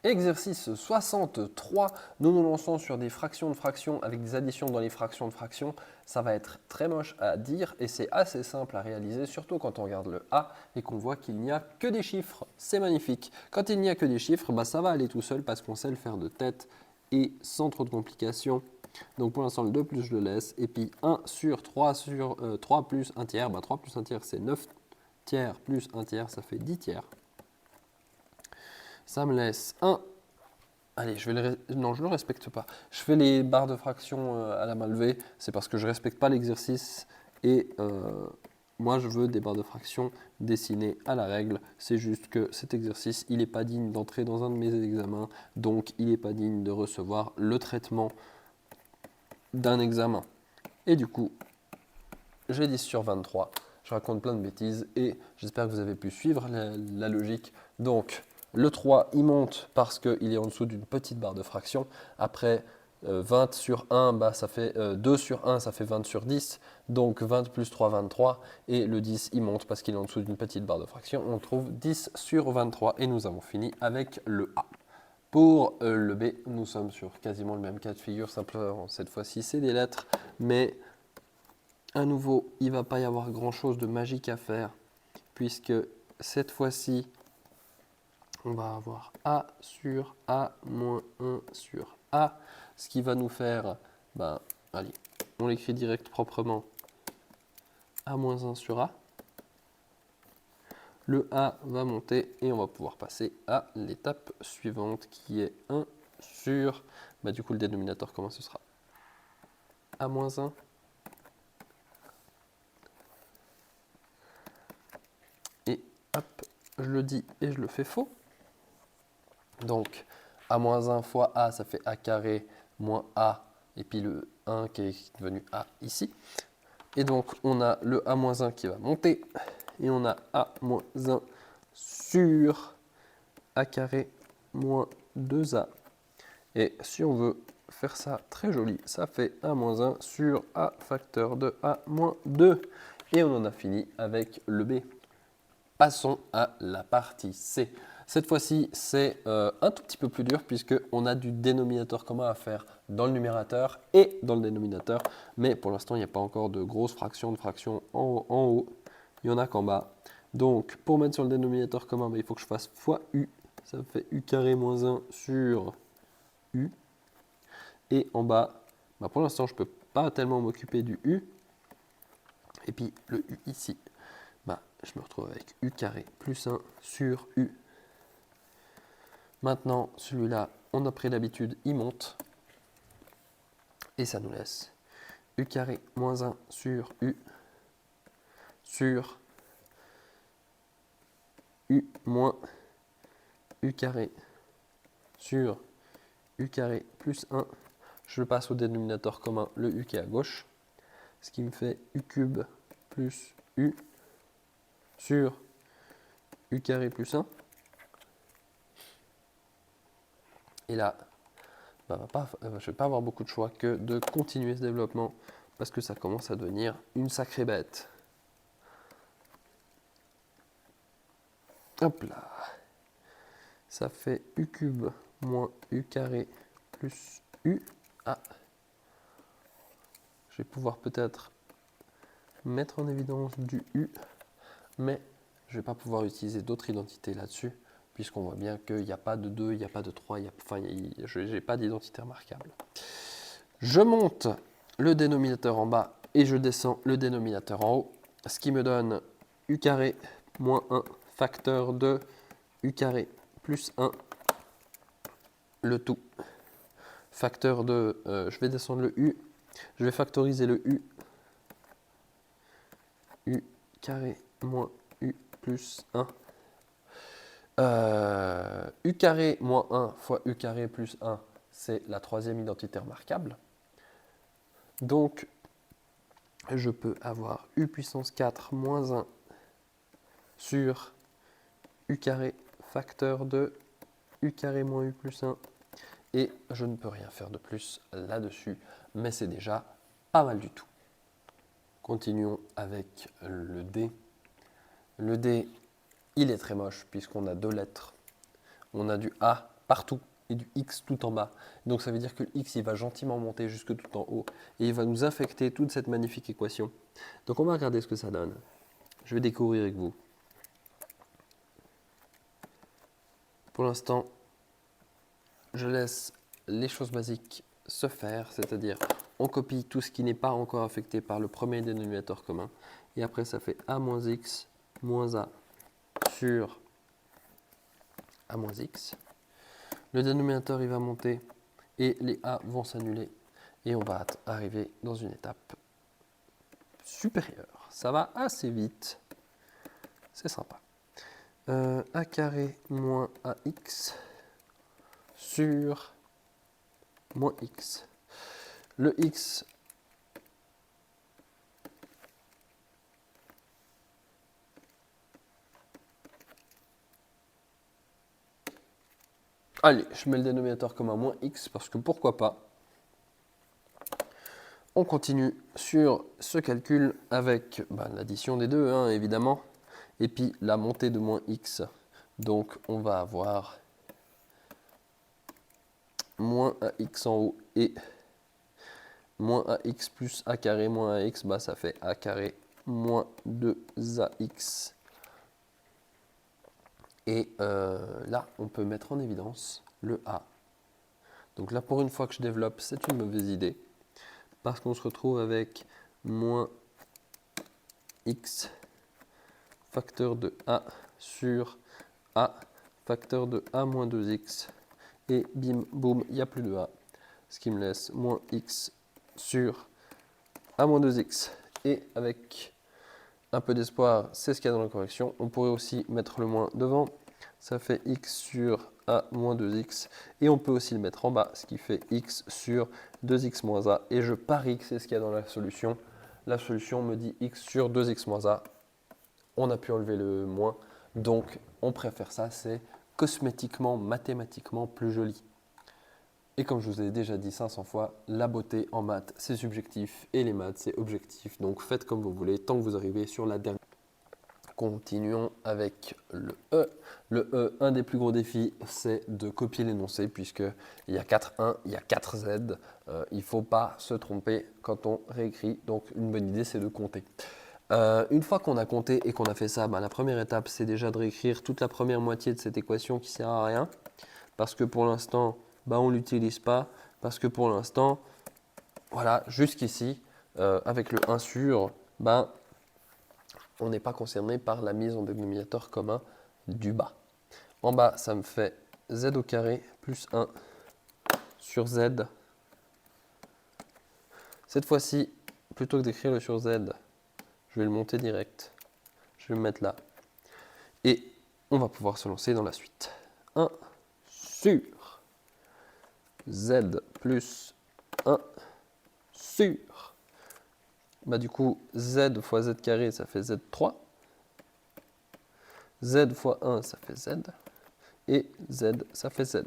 Exercice 63, nous nous lançons sur des fractions de fractions avec des additions dans les fractions de fractions. Ça va être très moche à dire et c'est assez simple à réaliser, surtout quand on regarde le A et qu'on voit qu'il n'y a que des chiffres. C'est magnifique. Quand il n'y a que des chiffres, bah ça va aller tout seul parce qu'on sait le faire de tête et sans trop de complications. Donc pour l'instant, le 2 plus, je le laisse. Et puis 1 sur 3 sur 3 plus 1 tiers. Bah 3 plus 1 tiers, c'est 9 tiers plus 1 tiers, ça fait 10 tiers. Ça me laisse 1. Allez, non, je ne le respecte pas. Je fais les barres de fraction à la main levée. C'est parce que je ne respecte pas l'exercice. Et moi, je veux des barres de fraction dessinées à la règle. C'est juste que cet exercice, il n'est pas digne d'entrer dans un de mes examens. Donc, il n'est pas digne de recevoir le traitement d'un examen. Et du coup, j'ai 10 sur 23. Je raconte plein de bêtises et j'espère que vous avez pu suivre la logique. Donc, le 3, il monte parce qu'il est en dessous d'une petite barre de fraction. Après, 20 sur 1, bah, ça fait 2 sur 1, ça fait 20 sur 10. Donc 20 plus 3, 23. Et le 10, il monte parce qu'il est en dessous d'une petite barre de fraction. On trouve 10 sur 23 et nous avons fini avec le A. Pour le B, nous sommes sur quasiment le même cas de figure. Simplement, cette fois-ci, c'est des lettres. Mais à nouveau, il ne va pas y avoir grand-chose de magique à faire. Puisque cette fois-ci, on va avoir A sur A moins 1 sur A, ce qui va nous faire, ben, allez, on l'écrit direct proprement, A moins 1 sur A. Le A va monter et on va pouvoir passer à l'étape suivante qui est 1 sur, bah, du coup le dénominateur comment ce sera? A moins 1. Et hop, je le dis et je le fais faux. Donc, A moins 1 fois A, ça fait A carré moins A, et puis le 1 qui est devenu A ici. Et donc, on a le A moins 1 qui va monter, et on a A moins 1 sur A carré moins 2A. Et si on veut faire ça très joli, ça fait A moins 1 sur A facteur de A moins 2. Et on en a fini avec le B. Passons à la partie C. Cette fois-ci, c'est un tout petit peu plus dur puisqu'on a du dénominateur commun à faire dans le numérateur et dans le dénominateur. Mais pour l'instant, il n'y a pas encore de grosses fractions, de fractions en haut. Il y en a qu'en bas. Donc, pour mettre sur le dénominateur commun, il faut que je fasse fois U. Ça me fait U carré moins 1 sur U. Et en bas, pour l'instant, je ne peux pas tellement m'occuper du U. Et puis, le U ici, je me retrouve avec U carré plus 1 sur U. Maintenant, celui-là, on a pris l'habitude, il monte. Et ça nous laisse U carré moins 1 sur U sur U moins U carré sur U carré plus 1. Je passe au dénominateur commun, le U qui est à gauche. Ce qui me fait U cube plus U sur U carré plus 1. Et là, je ne vais pas avoir beaucoup de choix que de continuer ce développement parce que ça commence à devenir une sacrée bête. Hop là. Ça fait U cube moins U carré plus U. Ah. Je vais pouvoir peut-être mettre en évidence du U, mais je ne vais pas pouvoir utiliser d'autres identités là-dessus, puisqu'on voit bien qu'il n'y a pas de 2, il n'y a pas de 3, je n'ai pas d'identité remarquable. Je monte le dénominateur en bas et je descends le dénominateur en haut, ce qui me donne U carré moins 1 facteur de U carré plus 1, le tout. Facteur de, je vais descendre le U, je vais factoriser le U, U carré moins U plus 1. U carré moins 1 fois U carré plus 1, c'est la troisième identité remarquable. Donc, je peux avoir U puissance 4 moins 1 sur U carré facteur de U carré moins U plus 1. Et je ne peux rien faire de plus là-dessus, mais c'est déjà pas mal du tout. Continuons avec le D. Le D, il est très moche puisqu'on a deux lettres. On a du A partout et du x tout en bas. Donc ça veut dire que le x il va gentiment monter jusque tout en haut et il va nous infecter toute cette magnifique équation. Donc on va regarder ce que ça donne. Je vais découvrir avec vous. Pour l'instant, je laisse les choses basiques se faire, c'est-à-dire on copie tout ce qui n'est pas encore affecté par le premier dénominateur commun. Et après, ça fait a moins x moins a sur a moins x. Le dénominateur, il va monter et les a vont s'annuler. Et on va arriver dans une étape supérieure. Ça va assez vite. C'est sympa. A carré moins ax sur moins x. Le x, allez, je mets le dénominateur comme un moins x parce que pourquoi pas. On continue sur ce calcul avec l'addition des deux, hein, évidemment, et puis la montée de moins x. Donc on va avoir moins ax en haut et moins ax plus a carré moins ax, ça fait a carré moins 2ax. Et là, on peut mettre en évidence le a. Donc là, pour une fois que je développe, c'est une mauvaise idée. Parce qu'on se retrouve avec moins x facteur de a sur a facteur de a moins 2x. Et bim, boum, il n'y a plus de a. Ce qui me laisse moins x sur a moins 2x. Et avec un peu d'espoir, c'est ce qu'il y a dans la correction. On pourrait aussi mettre le moins devant. Ça fait x sur a moins 2x. Et on peut aussi le mettre en bas, ce qui fait x sur 2x moins a. Et je parie que c'est ce qu'il y a dans la solution. La solution me dit x sur 2x moins a. On a pu enlever le moins. Donc, on préfère ça. C'est cosmétiquement, mathématiquement plus joli. Et comme je vous ai déjà dit 500 fois, la beauté en maths, c'est subjectif et les maths, c'est objectif. Donc, faites comme vous voulez tant que vous arrivez sur la dernière. Continuons avec le E. Le E, un des plus gros défis, c'est de copier l'énoncé puisqu'il y a 4 1, il y a 4 Z. Il ne faut pas se tromper quand on réécrit. Donc une bonne idée, c'est de compter. Une fois qu'on a compté et qu'on a fait ça, la première étape, c'est déjà de réécrire toute la première moitié de cette équation qui ne sert à rien. Parce que pour l'instant, on ne l'utilise pas. Parce que pour l'instant, voilà, jusqu'ici, avec le 1 sur, on n'est pas concerné par la mise en dénominateur commun du bas. En bas, ça me fait z au carré plus 1 sur z. Cette fois-ci, plutôt que d'écrire le sur z, je vais le monter direct. Je vais le mettre là. Et on va pouvoir se lancer dans la suite. 1 sur z plus 1 sur. Du coup, z fois z carré, ça fait z3. Z fois 1, ça fait z. Et z, ça fait z.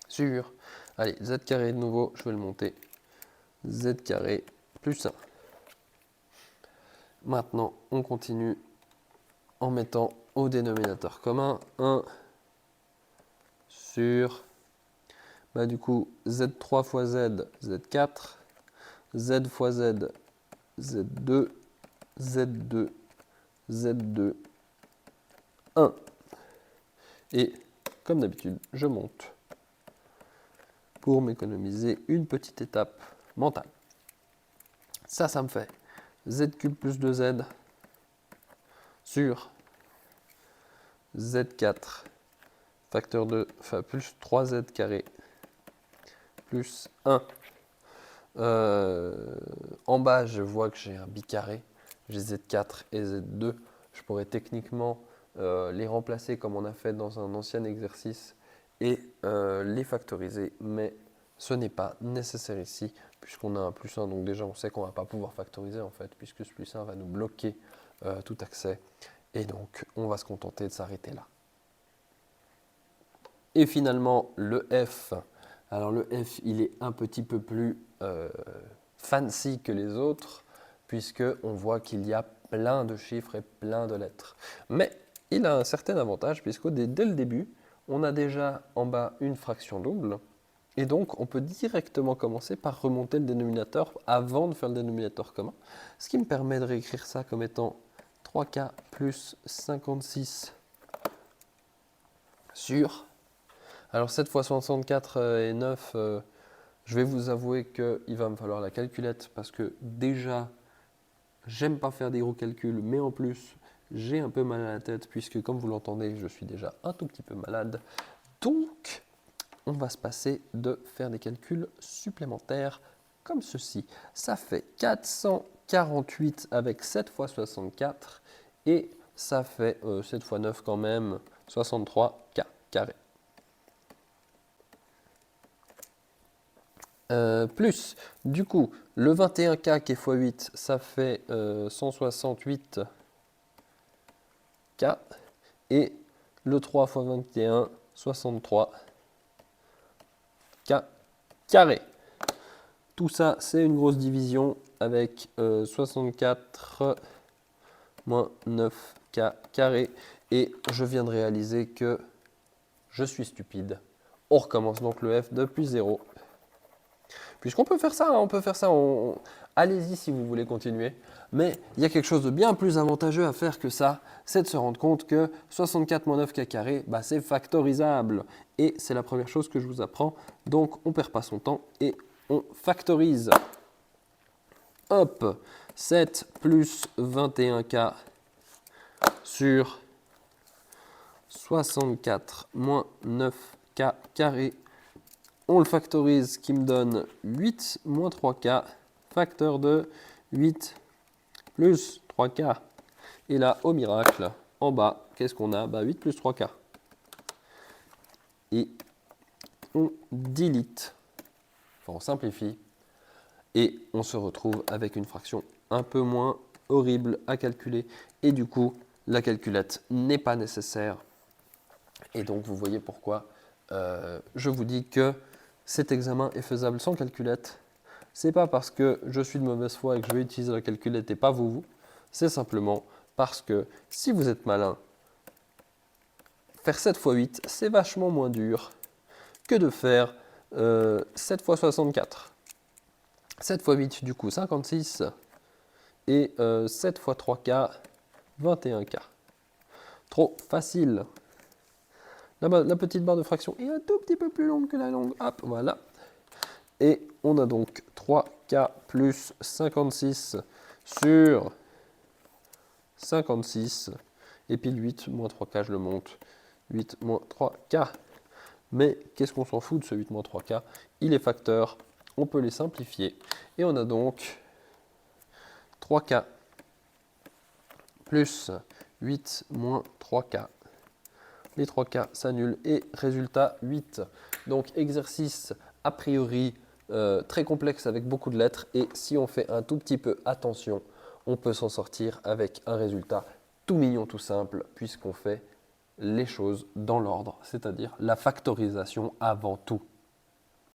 Sur. Allez, z carré de nouveau, je vais le monter. Z carré plus 1. Maintenant, on continue en mettant au dénominateur commun 1 sur. Du coup, z3 fois z, z4. Z fois z, z2. Z2, z2, 1. Et comme d'habitude, je monte pour m'économiser une petite étape mentale. Ça me fait z cube plus 2z sur z4 facteur 2, plus 3z carré plus 1. En bas, je vois que j'ai un bicarré. J'ai z4 et z2. Je pourrais techniquement les remplacer comme on a fait dans un ancien exercice et les factoriser, mais ce n'est pas nécessaire ici puisqu'on a un plus 1. Donc déjà, on sait qu'on ne va pas pouvoir factoriser en fait puisque ce plus 1 va nous bloquer tout accès. Et donc, on va se contenter de s'arrêter là. Et finalement, le F. Alors le F, il est un petit peu plus fancy que les autres, puisqu'on voit qu'il y a plein de chiffres et plein de lettres. Mais il a un certain avantage, puisque dès le début, on a déjà en bas une fraction double. Et donc, on peut directement commencer par remonter le dénominateur avant de faire le dénominateur commun. Ce qui me permet de réécrire ça comme étant 3K plus 56 sur... Alors 7 fois 64 et 9, je vais vous avouer qu'il va me falloir la calculette parce que déjà, j'aime pas faire des gros calculs, mais en plus, j'ai un peu mal à la tête puisque, comme vous l'entendez, je suis déjà un tout petit peu malade. Donc, on va se passer de faire des calculs supplémentaires comme ceci. Ça fait 448 avec 7 fois 64 et ça fait 7 fois 9 quand même, 63K carré. Plus, du coup, le 21K qui est x 8, ça fait 168K. Et le 3 fois 21, 63K carré. Tout ça, c'est une grosse division avec 64 moins 9K carré. Et je viens de réaliser que je suis stupide. On recommence donc le F depuis 0. Puisqu'on peut faire ça, hein, on peut faire ça. Allez-y si vous voulez continuer. Mais il y a quelque chose de bien plus avantageux à faire que ça, c'est de se rendre compte que 64 moins 9K carré, bah, c'est factorisable. Et c'est la première chose que je vous apprends. Donc on ne perd pas son temps et on factorise. Hop, 7 plus 21K sur 64 moins 9K carré. On le factorise, ce qui me donne 8 moins 3K, facteur de 8 plus 3K. Et là, au miracle, en bas, qu'est-ce qu'on a? 8 plus 3K. Et on delete, enfin on simplifie, et on se retrouve avec une fraction un peu moins horrible à calculer. Et du coup, la calculette n'est pas nécessaire. Et donc, vous voyez pourquoi je vous dis que cet examen est faisable sans calculette. C'est pas parce que je suis de mauvaise foi et que je vais utiliser la calculette et pas vous. C'est simplement parce que si vous êtes malin, faire 7 x 8, c'est vachement moins dur que de faire 7 x 64. 7 x 8, du coup, 56. Et 7 x 3K, 21K. Trop facile. La petite barre de fraction est un tout petit peu plus longue que la longue. Hop, voilà. Et on a donc 3K plus 56 sur 56. Et puis 8 moins 3K, je le monte. 8 moins 3K. Mais qu'est-ce qu'on s'en fout de ce 8 moins 3K? Il est facteur. On peut les simplifier. Et on a donc 3K plus 8 moins 3K. Les 3K s'annulent et résultat 8. Donc exercice a priori très complexe avec beaucoup de lettres et si on fait un tout petit peu attention, on peut s'en sortir avec un résultat tout mignon, tout simple, puisqu'on fait les choses dans l'ordre, c'est-à-dire la factorisation avant tout.